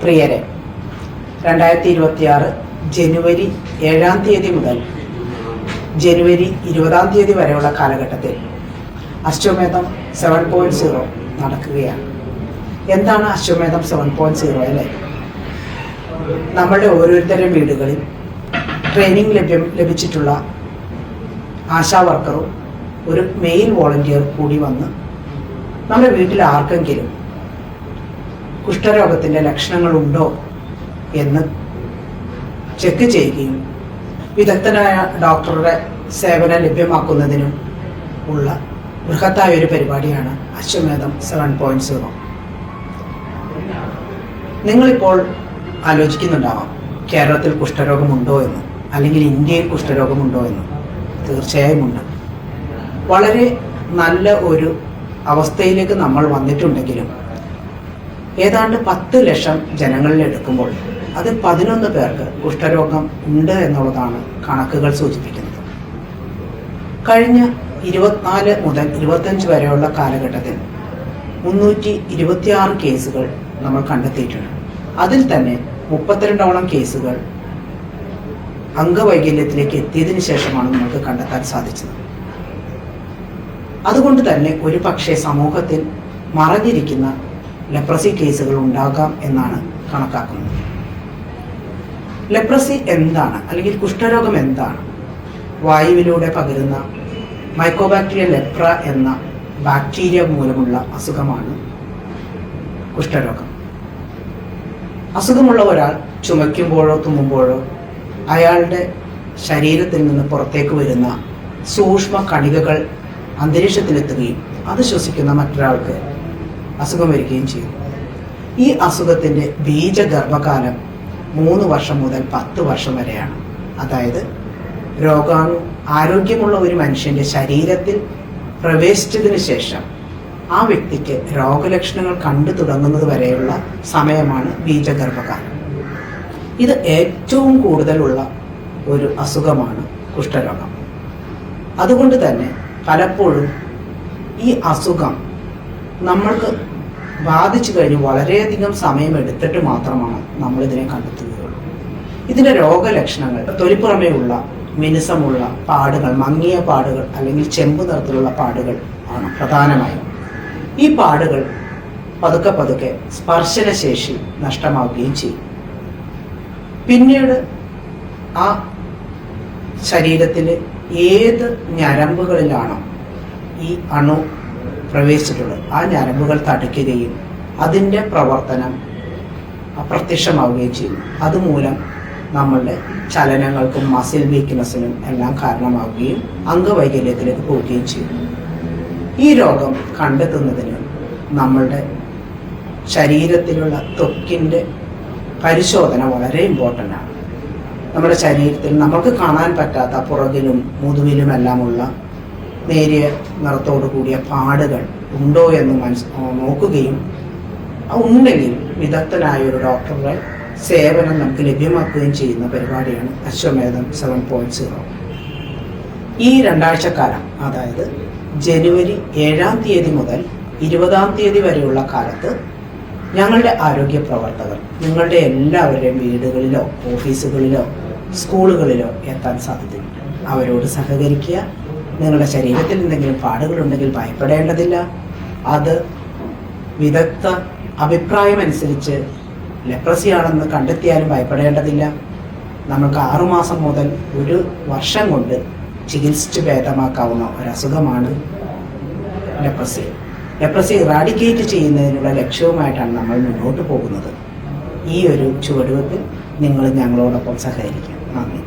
പ്രിയരെ, 2026 ജനുവരി 7-ാം തീയതി മുതൽ ജനുവരി 20-ാം തീയതി വരെയുള്ള കാലഘട്ടത്തിൽ അശ്വമേധം 7.0 നടക്കുകയാണ്. എന്താണ് അശ്വമേധം 7.0 അല്ലേ? നമ്മളുടെ ഓരോരുത്തരുടെ വീടുകളിൽ ട്രെയിനിങ് ലഭിച്ചിട്ടുള്ള ആശാ വർക്കറും ഒരു മെയിൽ വോളണ്ടിയർ കൂടി വന്ന് നമ്മുടെ വീട്ടിൽ ആർക്കെങ്കിലും കുഷ്ഠരോഗത്തിൻ്റെ ലക്ഷണങ്ങളുണ്ടോ എന്ന് ചെക്ക് ചെയ്യുകയും വിദഗ്ധനായ ഡോക്ടറുടെ സേവനം ലഭ്യമാക്കുന്നതിനും ഉള്ള ബൃഹത്തായ ഒരു പരിപാടിയാണ് അശ്വമേധം 7.0. നിങ്ങളിപ്പോൾ ആലോചിക്കുന്നുണ്ടാവാം, കേരളത്തിൽ കുഷ്ഠരോഗമുണ്ടോ എന്ന്, അല്ലെങ്കിൽ ഇന്ത്യയിൽ കുഷ്ഠരോഗമുണ്ടോ എന്ന്. തീർച്ചയായും ഉണ്ട്. വളരെ നല്ല ഒരു അവസ്ഥയിലേക്ക് നമ്മൾ വന്നിട്ടുണ്ടെങ്കിലും ഏതാണ്ട് 10 ലക്ഷം ജനങ്ങളിൽ എടുക്കുമ്പോൾ അത് 11 പേർക്ക് കുഷ്ഠരോഗം ഉണ്ട് എന്നുള്ളതാണ് കണക്കുകൾ സൂചിപ്പിക്കുന്നത്. കഴിഞ്ഞ 24 മുതൽ 25 വരെയുള്ള കാലഘട്ടത്തിൽ 326 കേസുകൾ നമ്മൾ കണ്ടെത്തിയിട്ടുണ്ട്. അതിൽ തന്നെ 32ഓളം കേസുകൾ അംഗവൈകല്യത്തിലേക്ക് എത്തിയതിനു ശേഷമാണ് നമുക്ക് കണ്ടെത്താൻ സാധിച്ചത്. അതുകൊണ്ട് തന്നെ ഒരു പക്ഷേ സമൂഹത്തിൽ മറഞ്ഞിരിക്കുന്ന ലെപ്രസി കേസുകൾ ഉണ്ടാകാം എന്നാണ് കണക്കാക്കുന്നത്. ലെപ്രസി എന്താണ്, അല്ലെങ്കിൽ കുഷ്ഠരോഗം എന്താണ്? വായുവിലൂടെ പകരുന്ന മൈക്കോബാക്ടീരിയ ലെപ്ര എന്ന ബാക്ടീരിയ മൂലമുള്ള അസുഖമാണ് കുഷ്ഠരോഗം. അസുഖമുള്ള ഒരാൾ ചുമയ്ക്കുമ്പോഴോ തുമ്മുമ്പോഴോ അയാളുടെ ശരീരത്തിൽ നിന്ന് പുറത്തേക്ക് വരുന്ന സൂക്ഷ്മ കണികകൾ അന്തരീക്ഷത്തിലെത്തുകയും അത് ശ്വസിക്കുന്ന മറ്റൊരാൾക്ക് അസുഖം വരികയും ചെയ്യും. ഈ അസുഖത്തിൻ്റെ ബീജഗർഭകാലം 3 വർഷം മുതൽ 10 വർഷം വരെയാണ്. അതായത് രോഗാണു ആരോഗ്യമുള്ള ഒരു മനുഷ്യൻ്റെ ശരീരത്തിൽ പ്രവേശിച്ചതിന് ശേഷം ആ വ്യക്തിക്ക് രോഗലക്ഷണങ്ങൾ കണ്ടു തുടങ്ങുന്നത് വരെയുള്ള സമയമാണ് ബീജഗർഭകാലം. ഇത് ഏറ്റവും കൂടുതലുള്ള ഒരു അസുഖമാണ് കുഷ്ഠരോഗം. അതുകൊണ്ട് തന്നെ പലപ്പോഴും ഈ അസുഖം നമ്മൾക്ക് ബാധിച്ചു കഴിഞ്ഞ് വളരെയധികം സമയം എടുത്തിട്ട് മാത്രമാണ് നമ്മളിതിനെ കണ്ടെത്തുകയുള്ളൂ. ഇതിൻ്റെ രോഗലക്ഷണങ്ങൾ തൊലിപ്പുറമേയുള്ള മിനുസമുള്ള പാടുകൾ, മങ്ങിയ പാടുകൾ അല്ലെങ്കിൽ ചെമ്പ് നിറത്തിലുള്ള പാടുകൾ ആണ് പ്രധാനമായും. ഈ പാടുകൾ പതുക്കെ പതുക്കെ സ്പർശനശേഷി നഷ്ടമാവുകയും ചെയ്യും. പിന്നീട് ആ ശരീരത്തിൽ ഏത് ഞരമ്പുകളിലാണോ ഈ അണു പ്രവേശിച്ചിട്ടുള്ളത് ആ ഞരമ്പുകൾ തടുക്കുകയും അതിൻ്റെ പ്രവർത്തനം അപ്രത്യക്ഷമാവുകയും ചെയ്യും. അതുമൂലം നമ്മളുടെ ചലനങ്ങൾക്കും മസിൽ വീക്ക്നെസ്സിനും എല്ലാം കാരണമാവുകയും അംഗവൈകല്യത്തിലേക്ക് പോവുകയും ചെയ്യും. ഈ രോഗം കണ്ടെത്തുന്നതിന് നമ്മളുടെ ശരീരത്തിലുള്ള ത്വക്കിൻ്റെ പരിശോധന വളരെ ഇമ്പോർട്ടൻ്റ് ആണ്. നമ്മുടെ ശരീരത്തിൽ നമുക്ക് കാണാൻ പറ്റാത്ത പുറകിലും മുതുവിലുമെല്ലാമുള്ള നേരിയ നിറത്തോടു കൂടിയ പാടുകൾ ഉണ്ടോ എന്ന് നോക്കുകയും ഉണ്ടെങ്കിൽ വിദഗ്ധനായ ഒരു ഡോക്ടറുടെ സേവനം നമുക്ക് ലഭ്യമാക്കുകയും ചെയ്യുന്ന പരിപാടിയാണ് അശ്വമേധം 7.0. ഈ 2 ആഴ്ചക്കാലം, അതായത് ജനുവരി 7-ാം തീയതി മുതൽ 20-ാം തീയതി വരെയുള്ള കാലത്ത് ഞങ്ങളുടെ ആരോഗ്യ പ്രവർത്തകർ നിങ്ങളുടെ എല്ലാവരുടെയും വീടുകളിലോ ഓഫീസുകളിലോ സ്കൂളുകളിലോ എത്താൻ സാധ്യതയുണ്ട്. അവരോട് സഹകരിക്കുക. നിങ്ങളുടെ ശരീരത്തിൽ എന്തെങ്കിലും പാടുകളുണ്ടെങ്കിൽ ഭയപ്പെടേണ്ടതില്ല. അത് വിദഗ്ധ അഭിപ്രായമനുസരിച്ച് ലെപ്രസിയാണെന്ന് കണ്ടെത്തിയാലും ഭയപ്പെടേണ്ടതില്ല. നമുക്ക് 6 മാസം മുതൽ 1 വർഷം കൊണ്ട് ചികിത്സിച്ച് ഭേദമാക്കാവുന്ന ഒരസുഖമാണ് ലെപ്രസി. ലെപ്രസി ഇറാഡിക്കേറ്റ് ചെയ്യുന്നതിനുള്ള ലക്ഷ്യവുമായിട്ടാണ് നമ്മൾ മുന്നോട്ട് പോകുന്നത്. ഈ ഒരു ചുവടുവെപ്പിൽ നിങ്ങൾ ഞങ്ങളോടൊപ്പം സഹകരിക്കുക. നന്ദി.